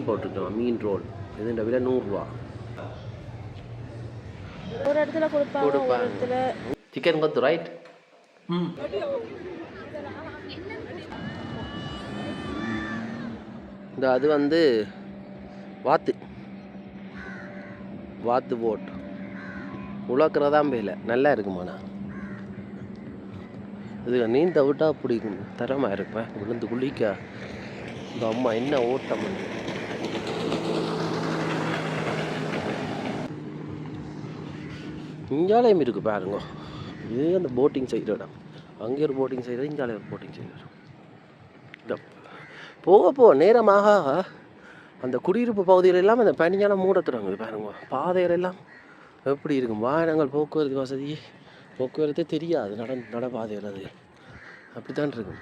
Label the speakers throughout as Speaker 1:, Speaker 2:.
Speaker 1: மீன் போட்டுருக்கோம், மீன் ரோல். இதுன்ற விலை 100 ரூபா.
Speaker 2: ஒரு இடத்துல கொடுப்பாங்க, ஒரு இடத்துல
Speaker 1: சிக்கன் கொத்து ரைட். இந்த அது வந்து வாத்து வாத்து போட் உழக்கிறதான் பேல நல்லா இருக்குமாண்ணா. இது நீந்த விட்டா பிடிக்கும், தரமாக இருப்பேன். விழுந்து குளிக்க இந்த அம்மா என்ன ஓட்டம். இஞ்சாலயம் இருக்குது பாருங்க. இது அந்த போட்டிங் சைடு இடம். அங்கே ஒரு போட்டிங் சைடு, இஞ்சாலயம் ஒரு போட்டிங் சைடு. இந்த போக நேரமாக அந்த குடியிருப்பு பகுதியில் எல்லாம் அந்த பனியான மூடத்துறாங்க பாருங்க. பாதைகள் எல்லாம் எப்படி இருக்கும், வாகனங்கள் போக்குவரத்து வசதி போக்குவரத்தே தெரியாது. நடப்பாதைகள் அது அப்படித்தான் இருக்கும்.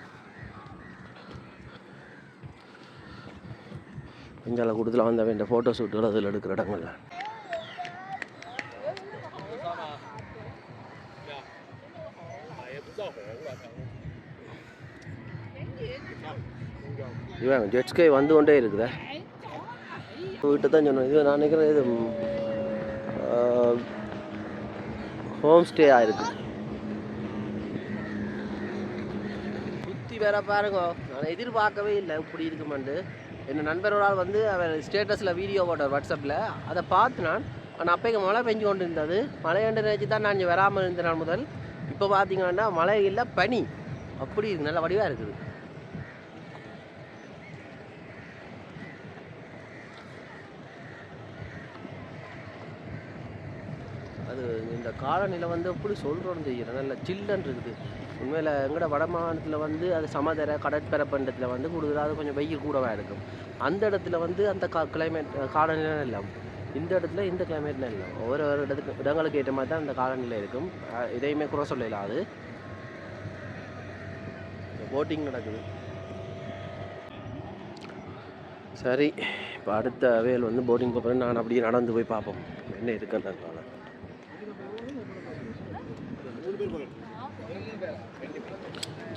Speaker 1: இஞ்சால கூட்டத்தில் வந்த வேண்டிய ஃபோட்டோ ஷூட்டுகள் அதில் எடுக்கிற இடங்கள்ல. இவன் ஜெட்ஸ்கை வந்து கொண்டே இருக்குதா வீட்டை தான் சொன்னோம். இது நான் நினைக்கிறேன் இது ஹோம் ஸ்டே ஆயிருக்கு. சுற்றி வேற பாருங்க. நான் எதிர்பார்க்கவே இல்லை இப்படி இருக்குமாண்டு. என் நண்பரோட வந்து அவர் ஸ்டேட்டஸில் வீடியோ போட்டார் வாட்ஸ்அப்பில். அதை பார்த்து நான் அப்போ இங்கே மழை பெஞ்சு கொண்டு இருந்தது. மழையண்டு நினச்சி தான் நான் இங்கே வராமல் இருந்த நாள் முதல். இப்போ பார்த்தீங்கன்னா மழை இல்லை, பனி அப்படி இருக்குது, நல்ல வடிவாக இருக்குது. அது இந்த காலநிலை வந்து எப்படி சொல்கிறோன்னு தெரியல, நல்ல சில்லுன்னு இருக்குது. உண்மையில் எங்கட வட மாநிலத்தில் வந்து அது சமதர கடற்பரப்பண்டத்தில் வந்து கூடுதலாக கொஞ்சம் வெயில் கூடவாக இருக்கும். அந்த இடத்துல வந்து அந்த கிளைமேட் காலநிலை இல்லை. இந்த இடத்துல இந்த கிளைமேட்ல இல்லை. ஒவ்வொரு இடங்களுக்கு ஏற்ற மாதிரி தான் அந்த காலநிலை இருக்கும். இதையுமே குறை சொல்லலாம். அது போட்டிங் நடக்குது. சரி, இப்போ அடுத்த வேல் வந்து போட்டிங் போகிறேன். நான் அப்படியே நடந்து போய் பார்ப்போம் என்ன இருக்குன்னு.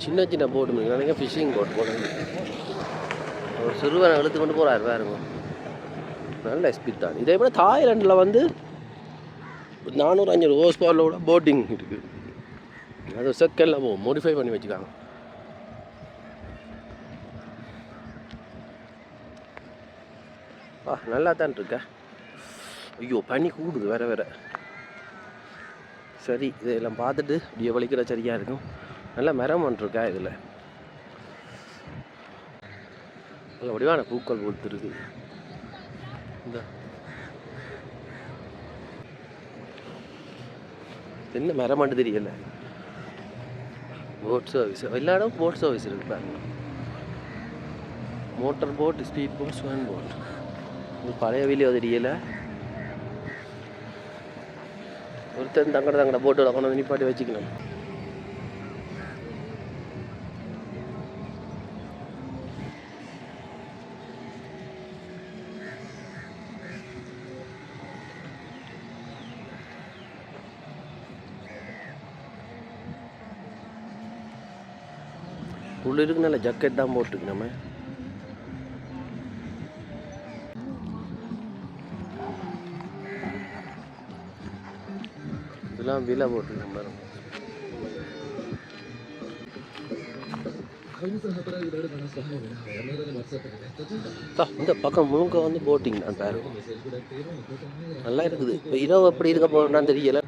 Speaker 1: சின்ன சின்ன போட்டு நினைக்க ஃபிஷிங் போட் போடுங்க. ஒரு சிறுவனை இழுத்து கொண்டு போகிறாரு பாருங்க. நல்ல ஸ்பீட் தான். இதே போல் தாய்லாண்டில் வந்து 400-500 ஹோர்ஸ் பவரில் கூட போட்டிங் இருக்குது. அது செகண்டில் மோடிஃபை பண்ணி வச்சுக்காங்க. நல்லா தான் இருக்க. ஐயோ பனி கூடுது வேற வேற. சரி, இதெல்லாம் பார்த்துட்டு இப்படியே வலிக்கிற சரியாக இருக்கும். நல்லா மரம் இருக்கா இதில். நல்ல வடிவான பூக்கள் கொடுத்துருக்கு. இந்த என்ன மரமாட்டு தெரியல. போட் சர்வீஸ் எல்லா இடம் போட் சர்வீஸ் இருக்கு பாருங்க. Motor boat, speed boat, Swan boat. இது பழைய வீடியோ தெரியல. ஒருத்தர் தங்கட போட்டோட கொண்டு வந்து நிப்பாட்டி வச்சுக்கணும். குளிருக்கு நல்ல ஜக்கெட் தான் போட்டுருக்கு. நம்ம இதெல்லாம் விலை போட்டுருக்கோம் பாருங்க. இந்த பக்கம் முழுக்க வந்து போட்டிங் தான் பாருங்க. நல்லா இருக்குது. இப்போ இரவு எப்படி இருக்க போகிறோம்னா தெரியல.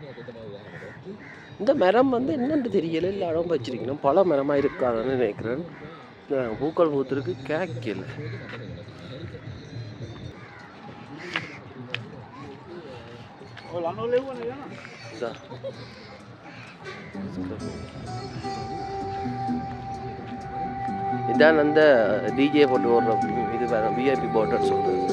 Speaker 1: இந்த மரம் வந்து என்னென்று தெரியல. இல்லை இடம் வச்சிருக்கணும். பல மரமாக இருக்காதுன்னு நினைக்கிறேன். பூக்கள் பூத்துருக்கு, கேட்கல. இதான் அந்த டிஜே போட்டு ஓடுற இது வேறு விஐபி போட்டுன்னு சொல்கிறது.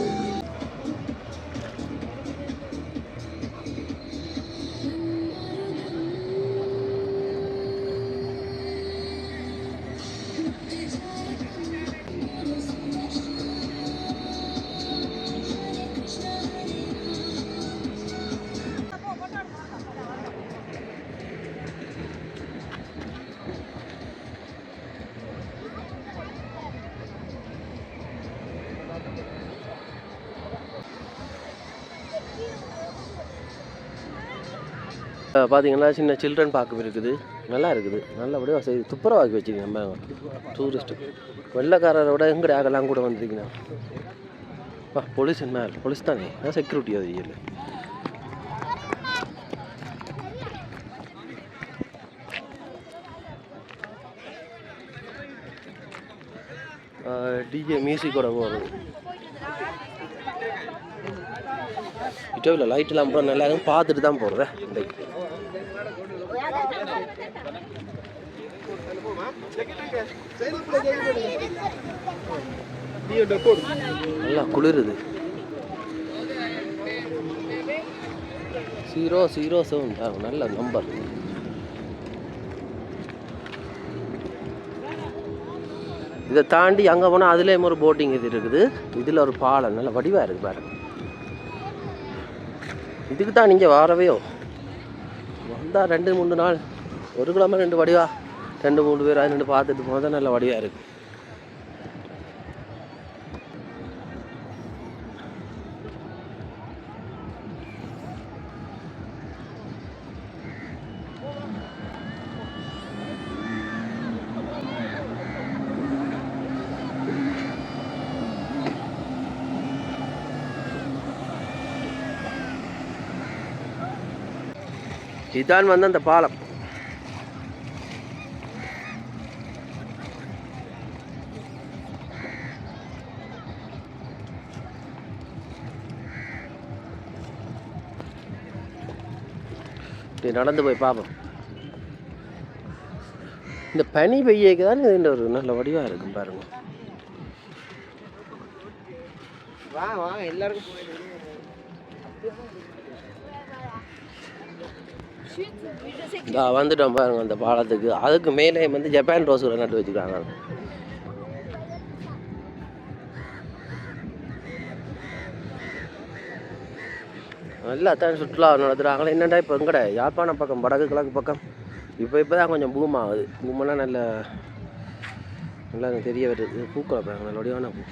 Speaker 1: பார்த்தீங்கன்னா சின்ன சில்ட்ரன் பார்க்கும் இருக்குது, நல்லா இருக்குது, நல்லபடியாக செய்து துப்புரவாக்கி வச்சுருக்கீங்க. நம்ம டூரிஸ்ட்டு வெள்ளைக்காரரை விட எங்கடைய ஆகலாம் கூட வந்துருக்கீங்க. போலீஸ் என்ன போலீஸ் தானே, செக்யூரிட்டி அது இல்லை. டிஜே மியூசிக்கோட போகிறது இட்டோவில் லைட்டெல்லாம் போட நல்லா இருக்கும், பார்த்துட்டு தான் போகிறேன். நல்லா குளிருது. 007 நல்ல நம்பர். இதை தாண்டி அங்கே போனால் அதுலேயும் ஒரு போட்டிங் இது இருக்குது. இதில் ஒரு பாலம் நல்ல வடிவாக இருக்குது பாருங்க. இதுக்கு தான் நீங்கள் வாரவையோ வந்தால் 2-3 நாள், ஒரு கிழமை 2 வடிவா 2-3 பேர் அது 2 பார்த்துட்டு போனால் தான் நல்ல வடிவாக இருக்குது. இதான் வந்து அந்த பாலம். நடந்து போய் பார்ப்போம். இந்த பனி பெய்யக்கு தான் இது ஒரு நல்ல வடிவாக இருக்கும் பாருங்க. எல்லாருக்கும் வந்துட்டோம் பாருங்க அந்த பாலத்துக்கு. அதுக்கு மேலே வந்து ஜப்பான் ரோஸ் நட்டு வச்சுக்கிறாங்க. நல்லா தான் சுற்றுலா நடத்துகிறாங்களே. என்னடா இப்போ எங்கட யாழ்ப்பாணம் பக்கம் வடக்கு கிழக்கு பக்கம் இப்போ தான் கொஞ்சம் பூம் ஆகுது. பூமெல்லாம் நல்லா தெரிய வருது. பூக்களை பாருங்க, நல்ல வடிவான பூ.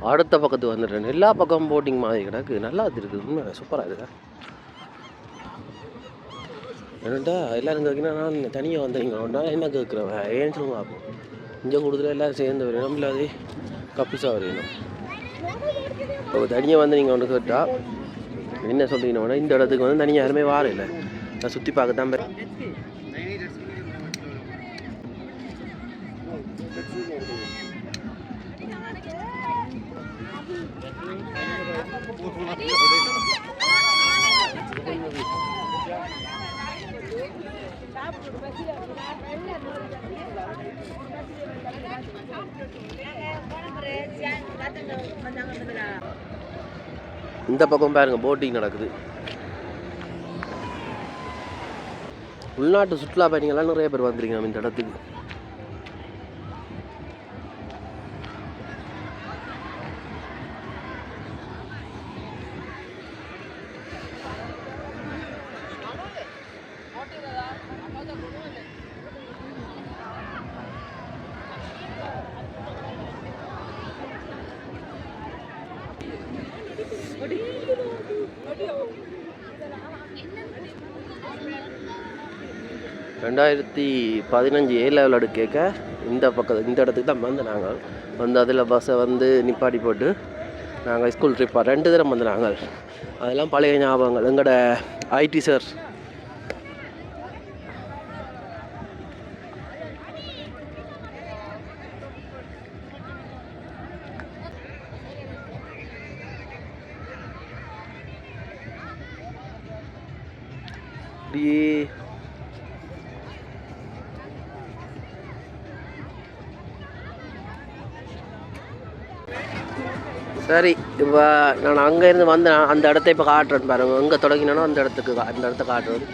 Speaker 1: அடுத்த பக்கத்துக்கு வந்துடுறேன். எல்லா பக்கமும் போட்டிங் மாதிரி கிடக்கு, நல்லா இருக்குது, உண்மை சூப்பராக இருக்குதா. என்னட்டா எல்லோரும் கேட்குன்னா நான் தனியாக வந்தீங்கன்னா என்ன கேட்குறேன் ஏன்னு சொல்லுங்க. அப்போ இங்கே கொடுத்துல எல்லோரும் சேர்ந்து வரணும், இல்லாத கப்புஸாக வரையணும். இப்போ தனியாக வந்து நீங்கள் ஒன்று கேட்டால் என்ன சொல்கிறீங்கன்னா இந்த இடத்துக்கு வந்து தனியாக யாருமே வார இல்லை, நான் சுற்றி பார்க்க தான் இந்த பக்கம் பாருங்க போட்டிங் நடக்குது. உள்நாட்டு சுற்றுலா பயணிகள்லாம் நிறைய பேர் வந்துருக்கீங்க இந்த இடத்துக்கு. ரெண்டாயிரத்தி 15 A-level எடுக்க இந்த இடத்துக்கு தான் வந்து நாங்கள் வந்து அதில் பஸ்ஸை வந்து நிப்பாட்டி போட்டு நாங்கள் ஸ்கூல் ட்ரிப்பாக 2 தடவை வந்து நாங்கள். அதெல்லாம் பழைய ஞாபகங்கள். எங்களோட ஐடி சார் சரி. இப்போ நான் அங்கேருந்து வந்து அந்த இடத்த இப்போ காட்டுறேன் பாருங்க. எங்கே தொடங்கினானோ அந்த இடத்த காட்டுறது.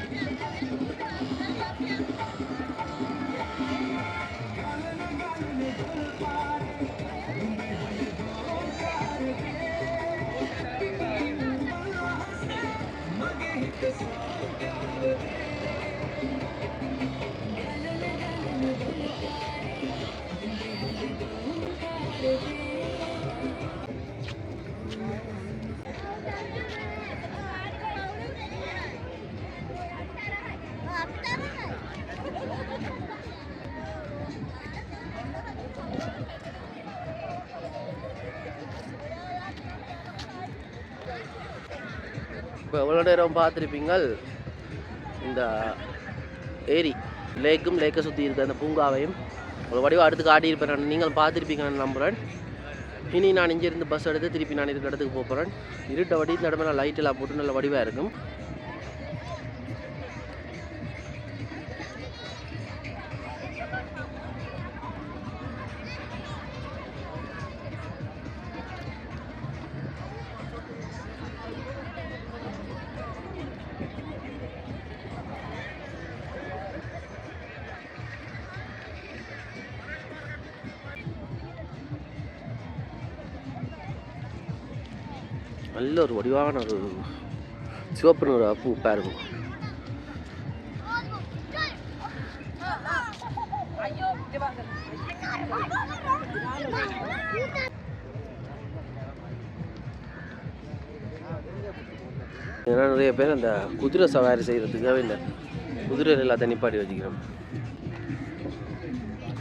Speaker 1: இப்போ எவ்வளோ நேரம் பார்த்துருப்பீங்கள் இந்த ஏரி லேக்கும் லேக்கை சுற்றி இருக்க அந்த பூங்காவையும் ஒரு வடிவம் அடுத்து காட்டியிருப்பேன். நீங்கள் பார்த்துருப்பீங்கன்னு நம்புகிறேன். இனி நான் இங்கேருந்து பஸ் எடுத்து திருப்பி நான் இருக்கிற இடத்துக்கு போகிறேன். இருட்ட வடி இந்த இடமே நான் லைட்டெல்லாம் போட்டு நல்ல வடிவாக இருக்கும். நல்ல ஒரு வடிவான ஒரு சிவப்பு நிற பூ பாருங்க. ஏன்னா நிறைய பேர் அந்த குதிரை சவாரி செய்கிறதுக்காக இந்த குதிரை எல்லாத்தையும் நிப்பாட்டி வச்சுக்கிறோம்.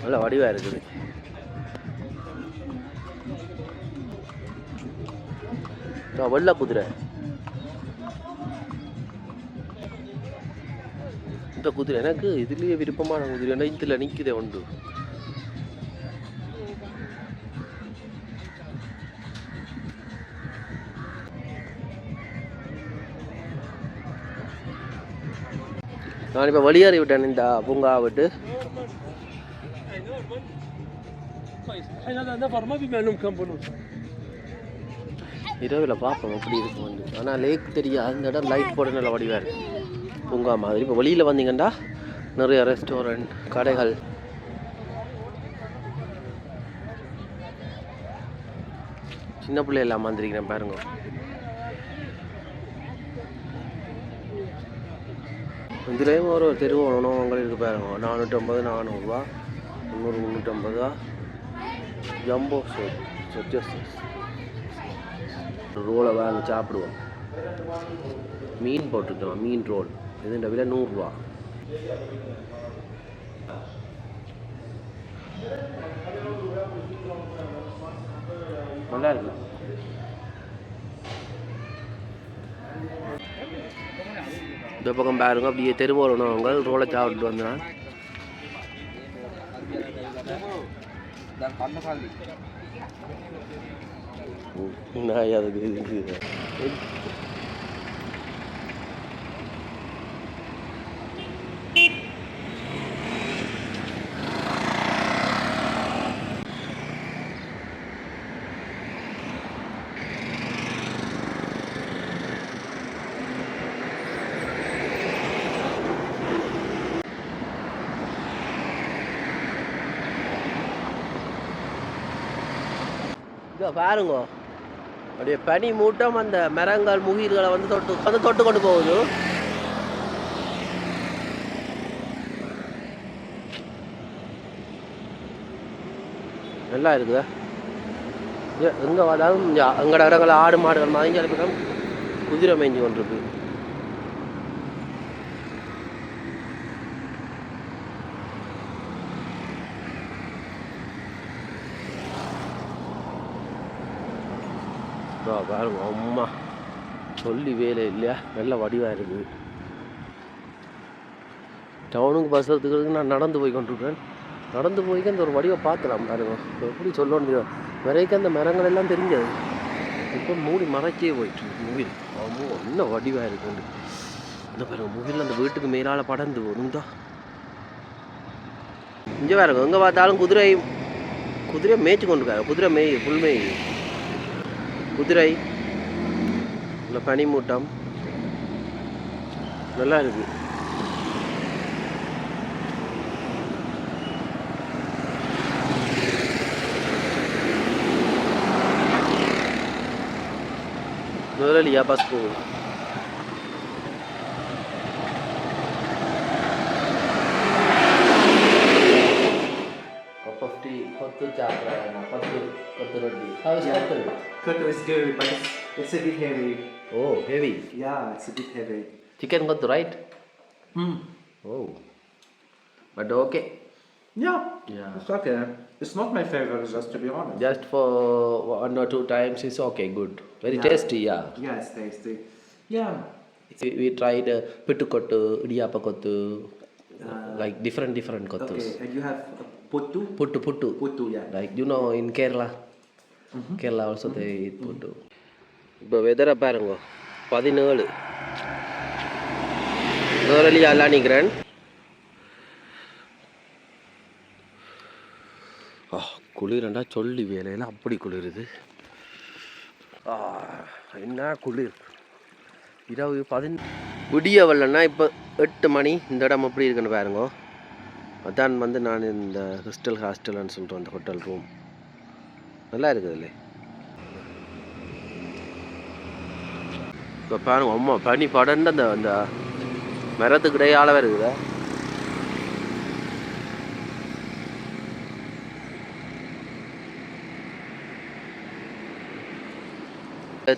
Speaker 1: நல்ல வடிவாக இருக்குது. வெள்ளை குதிரை, இந்த குதிரை எனக்கு இதுலேயே விருப்பமான குதிரை. இதில் நிற்குதே உண்டு. நான் இப்போ வெளியேறி விட்டேன் இந்த பூங்கா விட்டு. இரவில் பார்ப்போம் அப்படி இருக்கும் வந்து. ஆனால் லேக் தெரியாது, அந்த இடம் லைட் போட நல்ல வடிவாக இருக்குது பூங்கா மாதிரி. இப்போ வெளியில் வந்தீங்கன்னா நிறைய ரெஸ்டாரண்ட் கடைகள். சின்ன பிள்ளை எல்லாம் வந்திருக்கிறேன் பாருங்க. இதுலேயும் ஒரு தெருவு உணவகங்கள் இருக்குது பாருங்க. 450 400 300 350 ஜம்போ ரோலை வாங்கி சாப்பிடுவோம். மீன் போட்டுருக்கோம், மீன் ரோல். இதுன்ற விலை 100 ரூபா. நல்லா இருக்கு. இந்த பக்கம் பாருங்க, அப்படியே தெருவோல் உணவகங்கள் ரோலை சாப்பிட்டு வந்தேன். நான் அதுக்கு இது பாருங்க. அப்படியே பனி மூட்டம் அந்த மரங்கள் முகில்களை வந்து தொட்டு கொண்டு போகுது. நல்லா இருக்குதா? எங்கே பார்த்தாலும் எங்கட இடங்கள் ஆடு மாடுகள் மறைஞ்சாலும் பக்கம் குதிரை மேய்ஞ்சி கொண்டிருக்கு. பாருங்க, அம்மா சொல்லி வேலை இல்லையா, நல்ல வடிவாக இருக்குது. டவுனுக்கு பஸ் எடுத்துக்கிறதுக்கு நான் நடந்து போய் கொண்டிருக்கேன். நடந்து போய்க்கு அந்த ஒரு வடிவை பார்க்கலாம் பாருங்க. எப்படி சொல்ல முடியும், வரைக்கும் அந்த மரங்கள் எல்லாம் தெரிஞ்சது. இப்போ மூடி மறைச்சே போயிட்டு முகில். அம்மா என்ன வடிவாக இருக்குது. இந்த பாருங்க முகில் அந்த வீட்டுக்கு மேலால் படர்ந்து போகுதுங்க. இங்கே பாருங்க, எங்கே பார்த்தாலும் குதிரையை மேய்ச்சி கொண்டு இருக்காரு. குதிரை புல் குதிரை, இல்லை பனிமூட்டம் நல்லா இருக்கு. முதலியா பஸ் போகுது.
Speaker 3: Kotu is good, but it's a bit heavy.
Speaker 1: Oh, heavy.
Speaker 3: Yeah, it's a bit heavy.
Speaker 1: Chicken kotu, right? Oh, but okay.
Speaker 3: Yeah,
Speaker 1: Yeah.
Speaker 3: it's okay. It's not my favorite, just to be honest.
Speaker 1: Just for 1 or 2 times, it's okay, good. Very
Speaker 3: Yeah.
Speaker 1: tasty, yeah.
Speaker 3: Yeah, it's tasty. Yeah.
Speaker 1: We tried pittukottu, idiyapakottu, like different kottus.
Speaker 3: Okay, and you have puttu?
Speaker 1: Puttu.
Speaker 3: Puttu, yeah.
Speaker 1: Like you know in Kerala. Kerala also they eat puttu. இப்போ வெதரை பாருங்க 17 நோரலி அலானிக்கிறேன். குளிரண்டா சொல்லி வேலையில் அப்படி குளிருது. என்ன குளிர். இரவு விடிய வரலன்னா இப்போ 8 மணி. இந்த இடம் எப்படி இருக்குன்னு பாருங்க. அதான் வந்து நான் இந்த ஹாஸ்டல்னு சொல்கிறேன். அந்த ஹோட்டல் ரூம் நல்லா இருக்குதுல்ல. இப்போ பாருங்க அம்மா பனி படர்ந்து அந்த அந்த மரத்துக்கு இடையால இருக்குதா.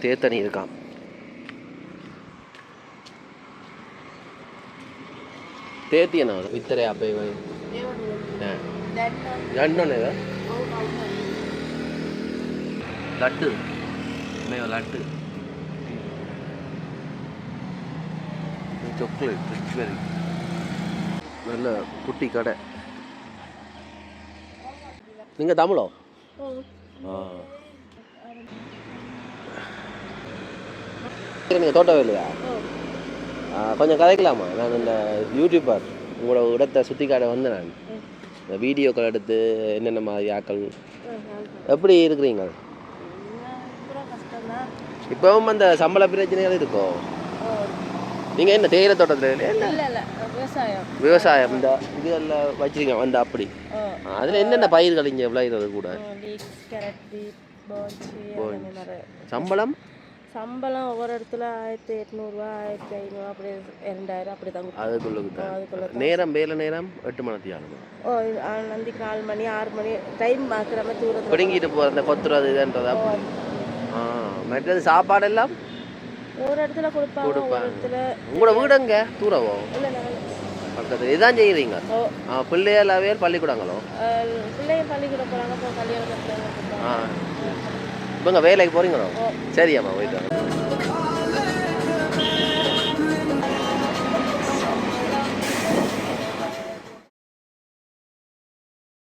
Speaker 1: தேத்தனி இருக்கான். තේතියනවද විතරේ අපේ වගේ නෑ ගන්න නේද ලට්ටු මේ ලට්ටු சாக்லேட் வெரி நல்ல குட்டி கடை. நீங்கள் தமிழோ? நீங்கள் தோட்டம் இல்லையா? கொஞ்சம் கதைக்கலாமா? நான் இந்த யூடியூபர் உங்களோட இடத்தை சுற்றி காட்ட வந்து நான் இந்த வீடியோக்கள் எடுத்து என்னென்ன மாதிரி ஆக்கள் எப்படி இருக்கிறீங்க? இப்போவும் அந்த சம்பள பிரச்சனைகள் இருக்கோ? நீங்கள் என்ன தேயிலை தோட்டத்தில் விவசாயம் இந்த இதெல்லாம் வச்சுருக்கீங்க வந்து அப்படி அதில் என்னென்ன பயிர்கள் இங்கே விளையிறது கூட?
Speaker 2: சம்பளம் ஒவ்வொரு இடத்துல 1800 1500 அப்படி 2000 அப்படி தான்.
Speaker 1: அதுக்குள்ள நேரம் வேலை நேரம் 8 மணி ஆகுமா?
Speaker 2: நந்திக்கு 4 மணி 6 மணி டைம் பார்க்குற மாதிரி தூரத்தில்
Speaker 1: பிடுங்கிட்டு போகிற கொத்துறது இதுன்றதா? மற்றது சாப்பாடெல்லாம்
Speaker 2: ஒரு இடத்துல கொடுப்பாங்க.
Speaker 1: உங்களோட வீடு எங்கே? தூரவோ? பக்கத்தில் இதுதான் செய்கிறீங்க? பிள்ளைகளாவே பள்ளிக்கூடங்களோ?
Speaker 2: பிள்ளைங்க பள்ளிக்கூடம் போகிறாங்க. இப்போ கல்யாணம்
Speaker 1: இப்போ வேலைக்கு போகிறீங்களோ? சரியாம்மா போயிட்டு